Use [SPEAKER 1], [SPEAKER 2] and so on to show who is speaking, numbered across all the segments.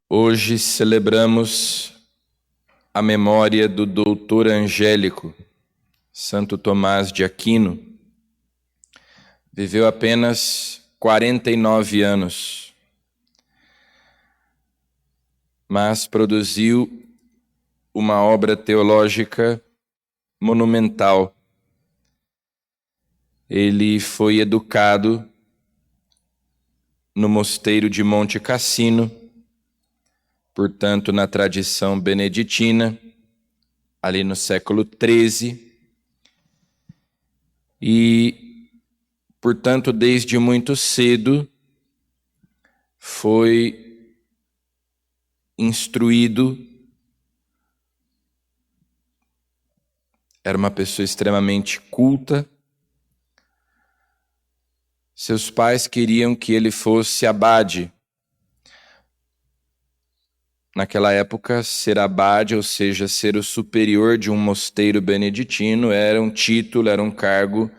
[SPEAKER 1] Hoje celebramos a memória do doutor angélico, Santo Tomás de Aquino. Viveu apenas 49 anos, mas produziu uma obra teológica monumental. Ele foi educado no mosteiro de Monte Cassino, portanto na tradição beneditina, ali no século XIII, e, portanto, desde muito cedo foi instruído. Era uma pessoa extremamente culta. Seus pais queriam que ele fosse abade. Naquela época, ser abade, ou seja, ser o superior de um mosteiro beneditino, era um título, era um cargo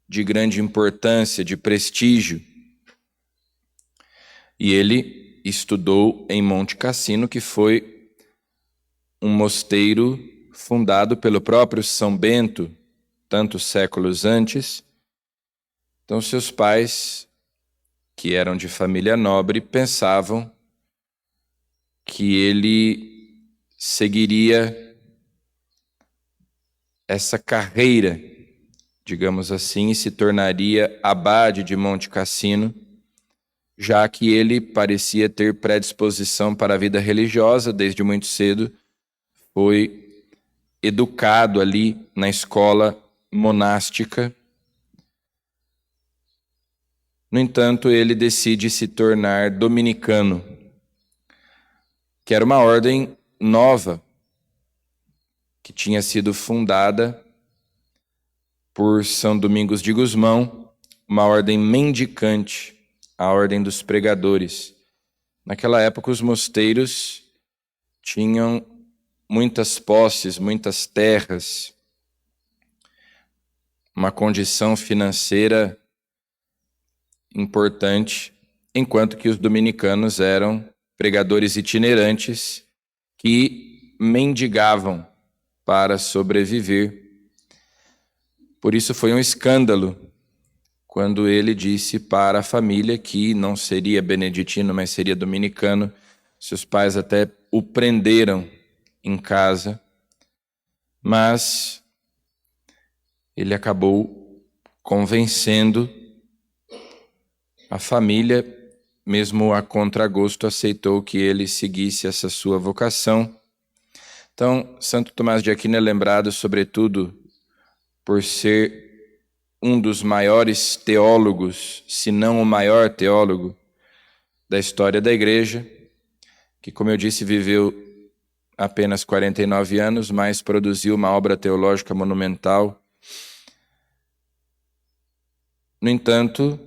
[SPEAKER 1] de grande importância, de prestígio. E ele estudou em Monte Cassino, que foi um mosteiro fundado pelo próprio São Bento, tantos séculos antes. Então, seus pais, que eram de família nobre, pensavam que ele seguiria essa carreira, digamos assim, e se tornaria abade de Monte Cassino, já que ele parecia ter predisposição para a vida religiosa desde muito cedo. Foi educado ali na escola monástica. No entanto, ele decide se tornar dominicano, que era uma ordem nova, que tinha sido fundada por São Domingos de Gusmão, uma ordem mendicante, a ordem dos pregadores. Naquela época, os mosteiros tinham muitas posses, muitas terras, uma condição financeira importante, enquanto que os dominicanos eram pregadores itinerantes que mendigavam para sobreviver. Por isso foi um escândalo quando ele disse para a família que não seria beneditino, mas seria dominicano. Seus pais até o prenderam em casa, mas ele acabou convencendo a família, mesmo a contragosto, aceitou que ele seguisse essa sua vocação. Então, Santo Tomás de Aquino é lembrado, sobretudo, por ser um dos maiores teólogos, se não o maior teólogo da história da Igreja, que, como eu disse, viveu apenas 49 anos, mas produziu uma obra teológica monumental. No entanto,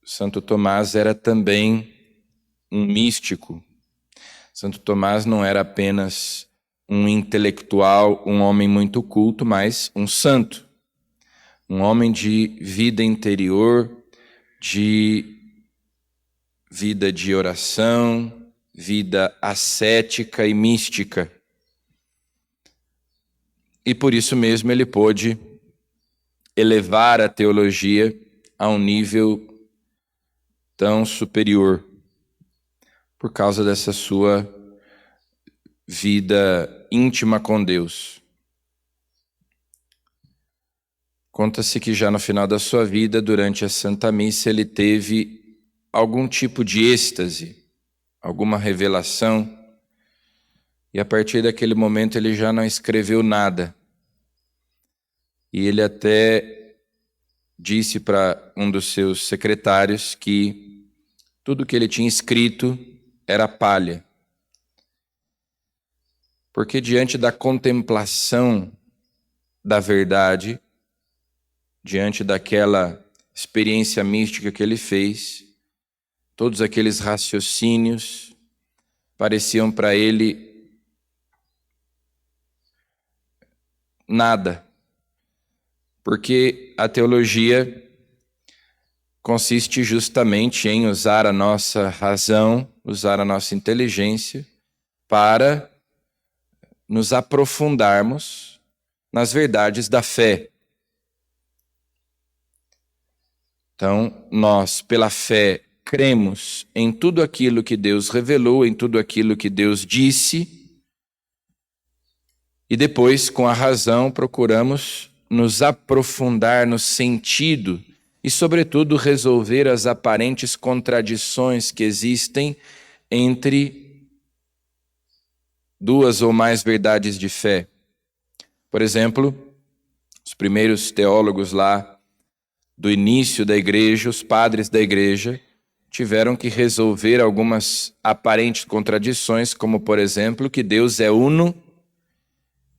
[SPEAKER 1] Santo Tomás era também um místico. Santo Tomás não era apenas um intelectual, um homem muito culto, mas um santo. Um homem de vida interior, de vida de oração, vida ascética e mística. E por isso mesmo ele pôde elevar a teologia a um nível tão superior, por causa dessa sua vida íntima com Deus. Conta-se que já no final da sua vida, durante a Santa Missa, ele teve algum tipo de êxtase, alguma revelação, e a partir daquele momento ele já não escreveu nada. E ele até disse para um dos seus secretários que tudo que ele tinha escrito era palha. Porque diante da contemplação da verdade, diante daquela experiência mística que ele fez, todos aqueles raciocínios pareciam para ele nada, porque a teologia consiste justamente em usar a nossa razão usar a nossa inteligência para nos aprofundarmos nas verdades da fé. Então, nós, pela fé, cremos em tudo aquilo que Deus revelou, em tudo aquilo que Deus disse, e depois, com a razão, procuramos nos aprofundar no sentido e, sobretudo, resolver as aparentes contradições que existem entre duas ou mais verdades de fé. Por exemplo, os primeiros teólogos lá do início da igreja, os padres da igreja, tiveram que resolver algumas aparentes contradições, como, por exemplo, que Deus é uno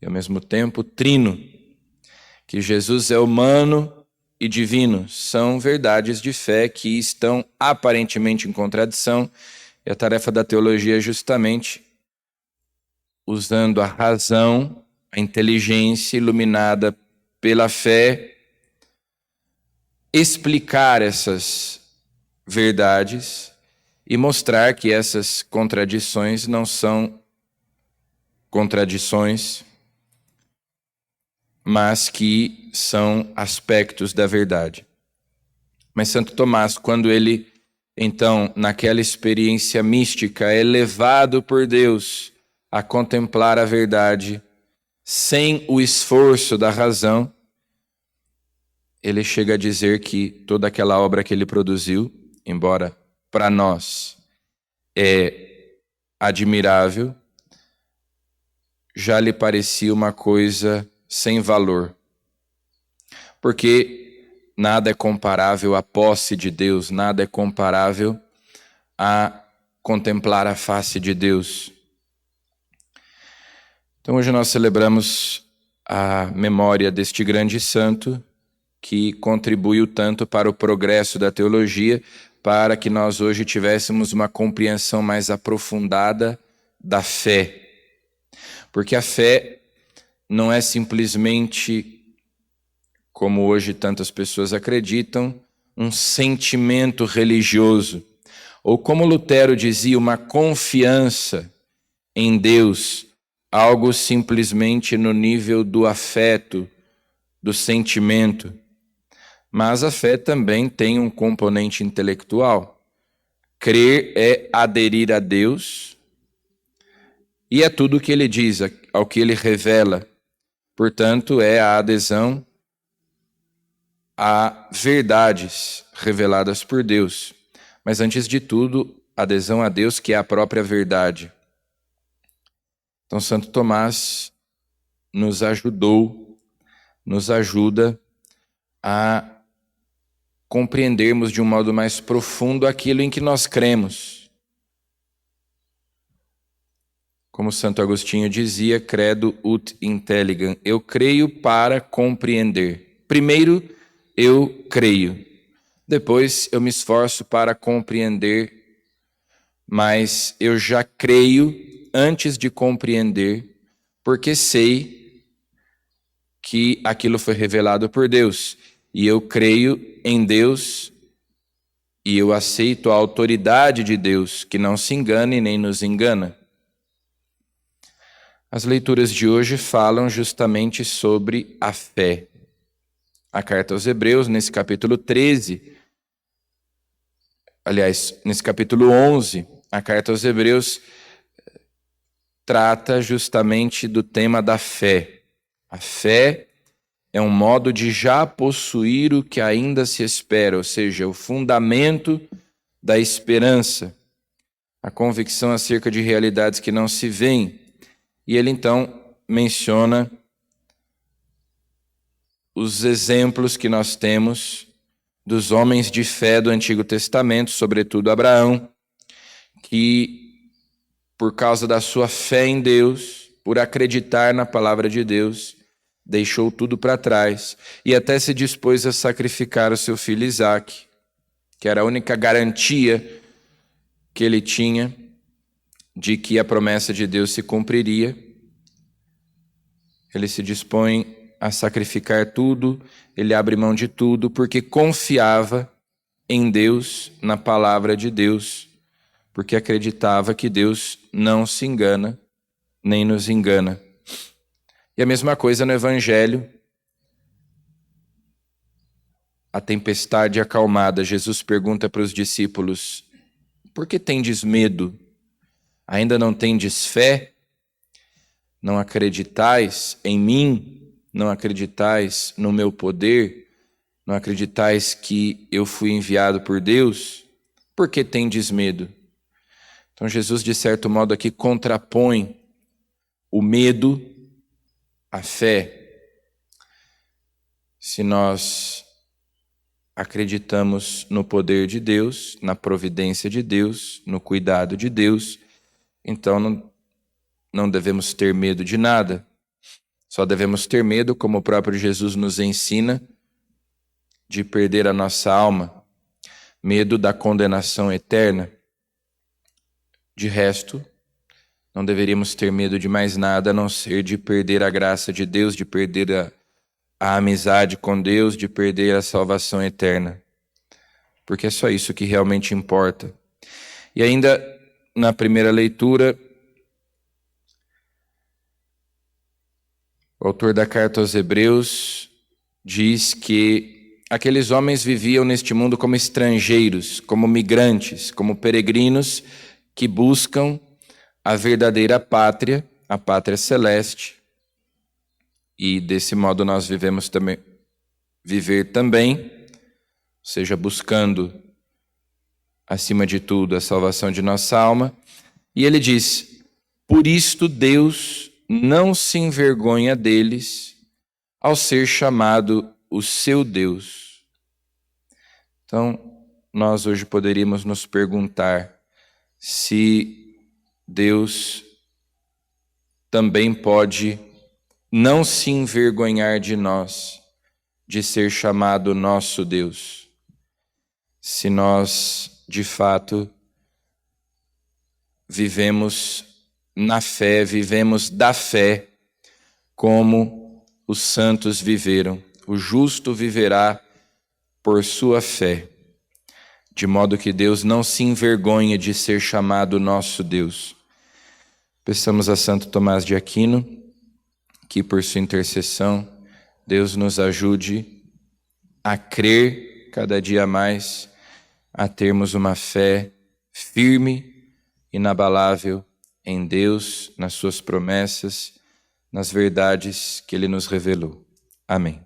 [SPEAKER 1] e, ao mesmo tempo, trino, que Jesus é humano e divino. São verdades de fé que estão aparentemente em contradição, e a tarefa da teologia é justamente, usando a razão, a inteligência iluminada pela fé, explicar essas verdades e mostrar que essas contradições não são contradições, mas que são aspectos da verdade. Mas Santo Tomás, quando ele, então, naquela experiência mística, é levado por Deus a contemplar a verdade sem o esforço da razão, ele chega a dizer que toda aquela obra que ele produziu, embora para nós é admirável, já lhe parecia uma coisa sem valor. Porque nada é comparável à posse de Deus, nada é comparável a contemplar a face de Deus. Então hoje nós celebramos a memória deste grande santo que contribuiu tanto para o progresso da teologia, para que nós hoje tivéssemos uma compreensão mais aprofundada da fé. Porque a fé não é simplesmente, como hoje tantas pessoas acreditam, um sentimento religioso. Ou como Lutero dizia, uma confiança em Deus, algo simplesmente no nível do afeto, do sentimento. Mas a fé também tem um componente intelectual. Crer é aderir a Deus e é tudo o que ele diz, ao que ele revela. Portanto, é a adesão a verdades reveladas por Deus. Mas antes de tudo, adesão a Deus, que é a própria verdade. Então, Santo Tomás nos ajuda a compreendermos de um modo mais profundo aquilo em que nós cremos. Como Santo Agostinho dizia, credo ut intelligam, eu creio para compreender. Primeiro, eu creio. Depois, eu me esforço para compreender, mas eu já creio antes de compreender, porque sei que aquilo foi revelado por Deus. E eu creio em Deus e eu aceito a autoridade de Deus, que não se engana e nem nos engana. As leituras de hoje falam justamente sobre a fé. A carta aos Hebreus, nesse capítulo 13, aliás, nesse capítulo 11, a carta aos Hebreus trata justamente do tema da fé. A fé é um modo de já possuir o que ainda se espera, ou seja, o fundamento da esperança, a convicção acerca de realidades que não se veem. E ele então menciona os exemplos que nós temos dos homens de fé do Antigo Testamento, sobretudo Abraão, que por causa da sua fé em Deus, por acreditar na palavra de Deus, deixou tudo para trás e até se dispôs a sacrificar o seu filho Isaque, que era a única garantia que ele tinha de que a promessa de Deus se cumpriria. Ele se dispõe a sacrificar tudo, ele abre mão de tudo, porque confiava em Deus, na palavra de Deus, porque acreditava que Deus não se engana, nem nos engana. E a mesma coisa no Evangelho. A tempestade acalmada, Jesus pergunta para os discípulos: por que tendes medo? Ainda não tendes fé? Não acreditais em mim? Não acreditais no meu poder? Não acreditais que eu fui enviado por Deus? Por que tendes medo? Então Jesus, de certo modo, aqui contrapõe o medo à fé. Se nós acreditamos no poder de Deus, na providência de Deus, no cuidado de Deus, então não devemos ter medo de nada. Só devemos ter medo, como o próprio Jesus nos ensina, de perder a nossa alma, medo da condenação eterna. De resto, não deveríamos ter medo de mais nada, a não ser de perder a graça de Deus, de perder a amizade com Deus, de perder a salvação eterna. Porque é só isso que realmente importa. E ainda, na primeira leitura, o autor da carta aos Hebreus diz que aqueles homens viviam neste mundo como estrangeiros, como migrantes, como peregrinos que buscam a verdadeira pátria, a pátria celeste. E desse modo nós viver também, ou seja, buscando, acima de tudo, a salvação de nossa alma. E ele diz: por isto Deus não se envergonha deles ao ser chamado o seu Deus. Então, nós hoje poderíamos nos perguntar se Deus também pode não se envergonhar de nós, de ser chamado nosso Deus. Se nós, de fato, vivemos na fé, vivemos da fé, como os santos viveram. O justo viverá por sua fé, de modo que Deus não se envergonhe de ser chamado nosso Deus. Peçamos a Santo Tomás de Aquino que por sua intercessão Deus nos ajude a crer cada dia mais, a termos uma fé firme, inabalável em Deus, nas suas promessas, nas verdades que Ele nos revelou. Amém.